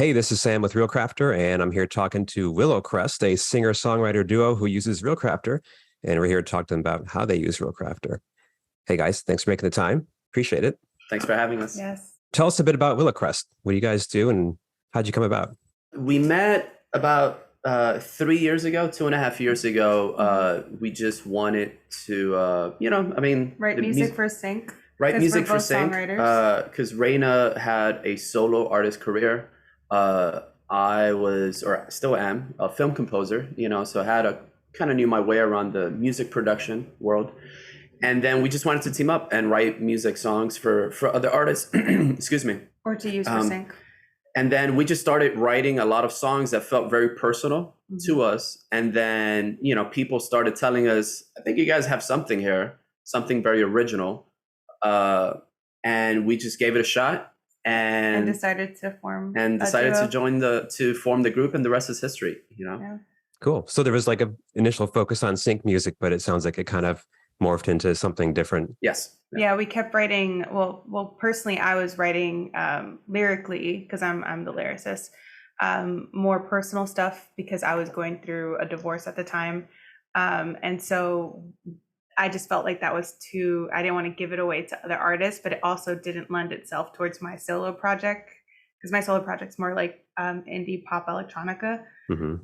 Hey, this is Sam with ReelCrafter, and I'm here talking to Willow Crest, a singer-songwriter duo who uses ReelCrafter, and we're here to talk to them about how they use ReelCrafter. Hey guys, thanks for making the time. Appreciate it. Thanks for having us. Yes. Tell us a bit about Willow Crest. What do you guys do, and how'd you come about? We met about 3 years ago, 2.5 years ago. We just wanted to, Write music for sync. Write 'Cause music we're for both sync. songwriters. Because Reina had a solo artist career. I was, or still am, a film composer, so I had kind of knew my way around the music production world. And then we just wanted to team up and write music songs for other artists, excuse me. Or to use for sync. And then we just started writing a lot of songs that felt very personal to us. And then, people started telling us, I think you guys have something here, something very original. And we just gave it a shot. And decided to form to form the group, and the rest is history. Yeah. Cool. So there was like an initial focus on sync music, but it sounds like it kind of morphed into something different. Yes. Yeah, we kept writing. Well, personally, I was writing lyrically because I'm the lyricist. More personal stuff because I was going through a divorce at the time, and so I just felt like that was too, I didn't want to give it away to other artists, but it also didn't lend itself towards my solo project, because my solo project's more like indie pop electronica,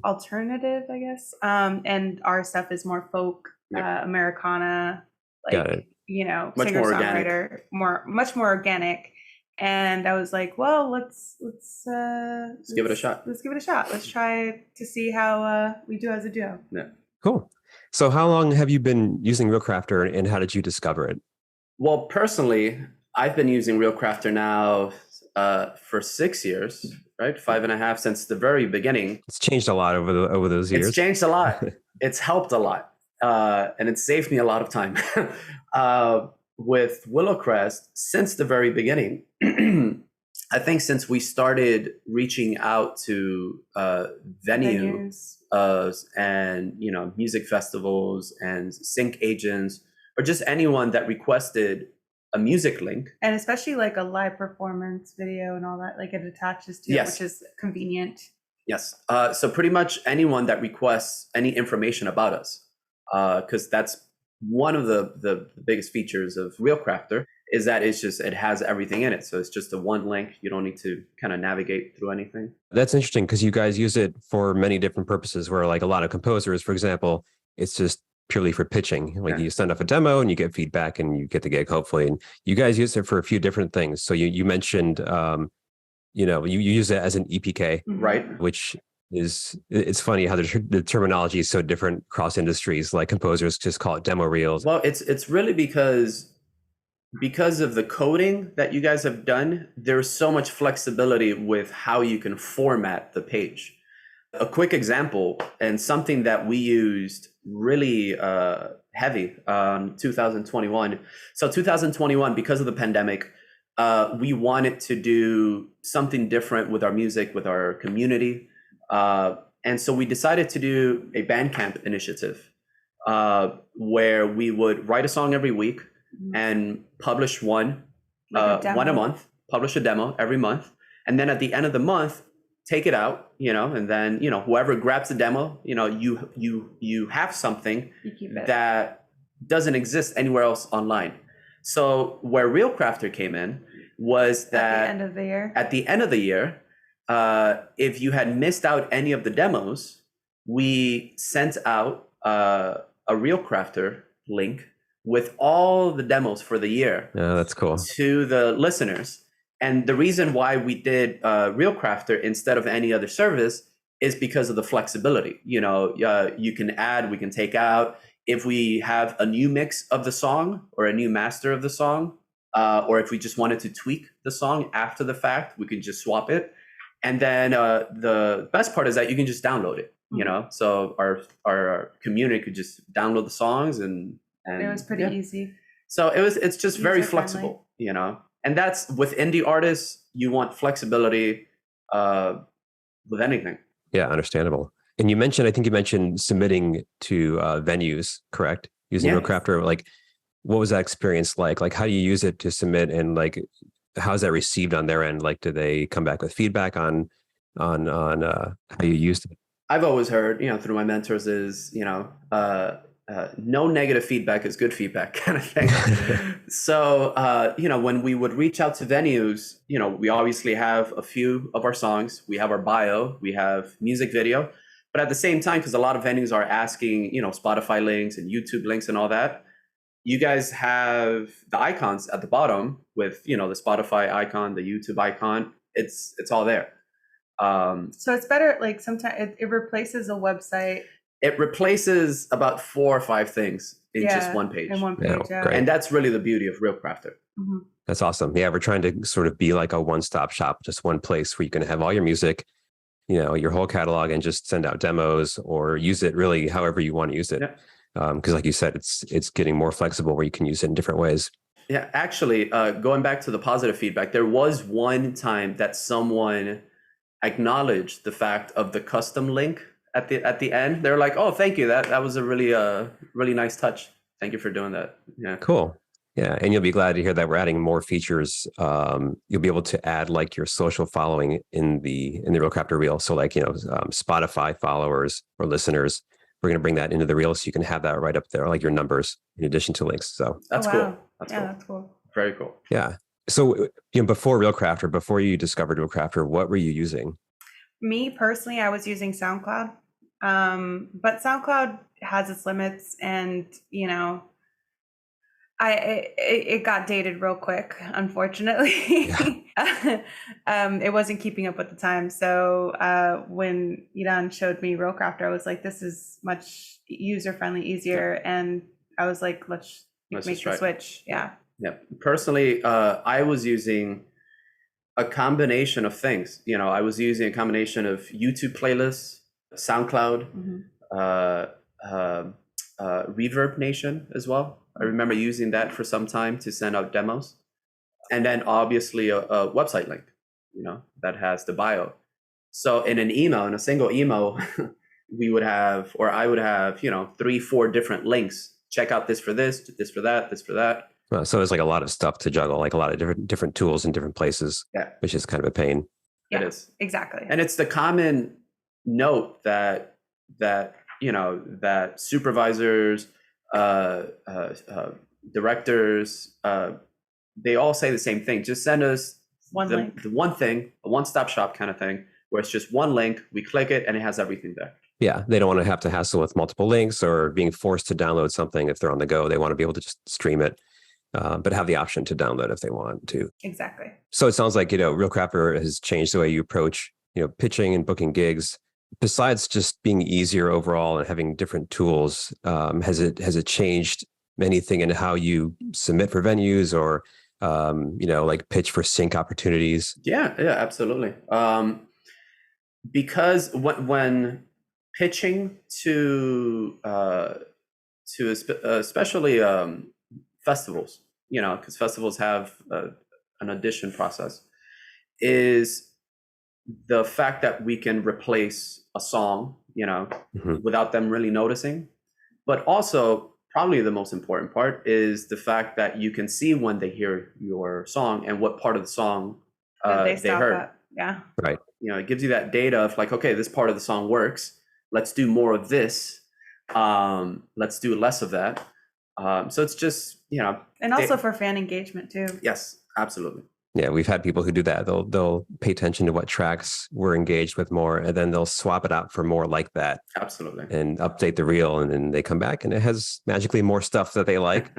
alternative, I guess. And our stuff is more folk, Americana, much singer-songwriter, much more organic. And I was like, well, let's give it a shot. Let's give it a shot. Let's try to see how we do as a duo. Yeah. Cool. So how long have you been using ReelCrafter, and how did you discover it? Well, personally, I've been using ReelCrafter now for 6 years, right? 5.5 since the very beginning. It's changed a lot over those years. It's changed a lot. It's helped a lot. And it saved me a lot of time. With Willow Crest, since the very beginning, I think since we started reaching out to venues and music festivals and sync agents, or just anyone that requested a music link, and especially like a live performance video and all that, like it attaches to it, which is convenient. Yes. So pretty much anyone that requests any information about us, because that's one of the biggest features of ReelCrafter, is that it has everything in it. So it's just a one link. You don't need to kind of navigate through anything. That's interesting because you guys use it for many different purposes, where like a lot of composers, for example, it's just purely for pitching. Like you send off a demo and you get feedback and you get the gig, hopefully. And you guys use it for a few different things. So you mentioned, you use it as an EPK, right? Which it's funny how the terminology is so different across industries. Like composers just call it demo reels. Well, it's really because of the coding that you guys have done. There's so much flexibility with how you can format the page. A quick example, and something that we used really heavy 2021. So 2021, because of the pandemic, we wanted to do something different with our music, with our community. And so we decided to do a Bandcamp initiative where we would write a song every week and publish one a month, publish a demo every month. And then at the end of the month, take it out, and then, whoever grabs the demo, you have something that doesn't exist anywhere else online. So where ReelCrafter came in was that at the end of the year, if you had missed out any of the demos, we sent out a ReelCrafter link with all the demos for the year. Oh, that's cool. To the listeners. And the reason why we did ReelCrafter instead of any other service is because of the flexibility. You can add, we can take out. If we have a new mix of the song or a new master of the song, or if we just wanted to tweak the song after the fact, we could just swap it. And then the best part is that you can just download it. So our community could just download the songs and it was pretty easy. So it's just very flexible, and that's with indie artists, you want flexibility with anything. Yeah, understandable. And I think you mentioned submitting to venues, correct? Using ReelCrafter, like what was that experience like? Like how do you use it to submit, and like how's that received on their end? Like do they come back with feedback on on how you used it? I've always heard, through my mentors is, no negative feedback is good feedback kind of thing. So, when we would reach out to venues, we obviously have a few of our songs, we have our bio, we have music video, but at the same time, because a lot of venues are asking, Spotify links and YouTube links and all that, you guys have the icons at the bottom with, the Spotify icon, the YouTube icon, it's all there. So it's better, like sometimes it replaces a website. It replaces about 4 or 5 things in just one page. In one page, Yeah, great. And that's really the beauty of ReelCrafter. Mm-hmm. That's awesome. Yeah, we're trying to sort of be like a one-stop shop, just one place where you can have all your music, your whole catalog, and just send out demos or use it really however you want to use it. Because like you said, it's getting more flexible where you can use it in different ways. Yeah, actually, going back to the positive feedback, there was one time that someone acknowledged the fact of the custom link at the end. They're like, "Oh, thank you. That was a really nice touch. Thank you for doing that." Yeah. Cool. Yeah, and you'll be glad to hear that we're adding more features. You'll be able to add like your social following in the ReelCrafter reel. So like Spotify followers or listeners, we're going to bring that into the reel so you can have that right up there, like your numbers in addition to links. So that's cool. That's cool. That's cool. Very cool. Yeah. So before ReelCrafter, before you discovered ReelCrafter, what were you using? Me personally, I was using SoundCloud. But SoundCloud has its limits, and it got dated real quick, unfortunately. Yeah. It wasn't keeping up with the time. So when Idan showed me ReelCrafter, I was like, this is much user-friendly, easier. Yeah. And I was like, let's make the switch. Yeah. Yeah. Personally, I was using a combination of things. I was using a combination of YouTube playlists, SoundCloud, ReverbNation as well. I remember using that for some time to send out demos. And then obviously a website link, that has the bio. So in a single email, we would have, or I would have, 3-4 different links. Check out this for this, this for that, this for that. So there's like a lot of stuff to juggle, like a lot of different tools in different places, which is kind of a pain. Yeah, it is. Exactly. And it's the common note that supervisors, directors, they all say the same thing. Just send us the one thing, a one-stop shop kind of thing, where it's just one link, we click it, and it has everything there. Yeah, they don't want to have to hassle with multiple links or being forced to download something if they're on the go. They want to be able to just stream it, but have the option to download if they want to. Exactly. So it sounds like, ReelCrafter has changed the way you approach, pitching and booking gigs. Besides just being easier overall and having different tools, has it changed anything in how you submit for venues or, like pitch for sync opportunities? Yeah, absolutely. Because when pitching to especially festivals, because festivals have an audition process, is the fact that we can replace a song, without them really noticing. But also, probably the most important part is the fact that you can see when they hear your song and what part of the song they heard. Yeah. Right. It gives you that data of like, okay, this part of the song works. Let's do more of this. Let's do less of that. So it's just, and also for fan engagement too. Yes, absolutely. Yeah, we've had people who do that. They'll pay attention to what tracks we're engaged with more, and then they'll swap it out for more like that. Absolutely. And update the reel, and then they come back and it has magically more stuff that they like.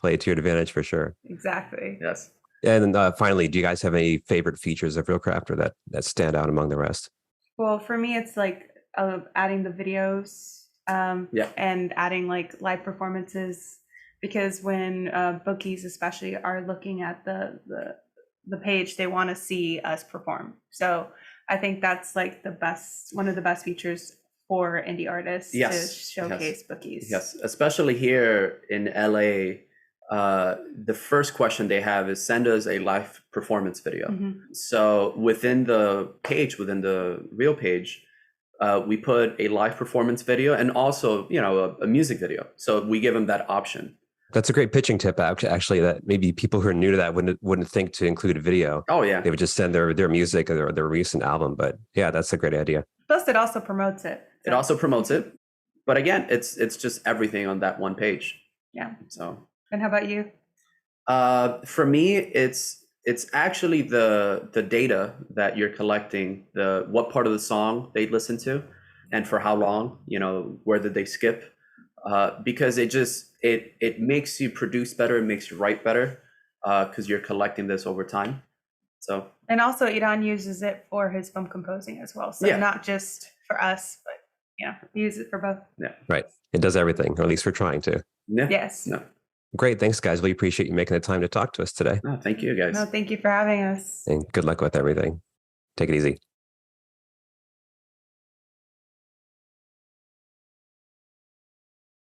Play it to your advantage for sure. Exactly. Yes. And then finally, do you guys have any favorite features of ReelCrafter that stand out among the rest? Well, for me, it's like adding the videos and adding like live performances, because when bookies especially are looking at the page, they want to see us perform. So I think that's like one of the best features for indie artists to showcase bookies. Yes, especially here in LA. The first question they have is send us a live performance video. Mm-hmm. So within the reel page, we put a live performance video and also, a music video. So we give them that option. That's a great pitching tip, actually, that maybe people who are new to that wouldn't think to include a video. Oh yeah. They would just send their music or their recent album. But yeah, that's a great idea. Plus, it also promotes it. It also promotes it. But again, it's just everything on that one page. Yeah. So. And how about you? For me, it's actually the data that you're collecting, what part of the song they listen to, and for how long. Where did they skip? Because it makes you produce better, it makes you write better, because you're collecting this over time. So. And also, Iran uses it for his film composing as well. So not just for us, but he uses it for both. Yeah. Right. It does everything, or at least we're trying to. Yeah. Yes. No. Great. Thanks, guys. We appreciate you making the time to talk to us today. Oh, thank you, guys. No, thank you for having us. And good luck with everything. Take it easy.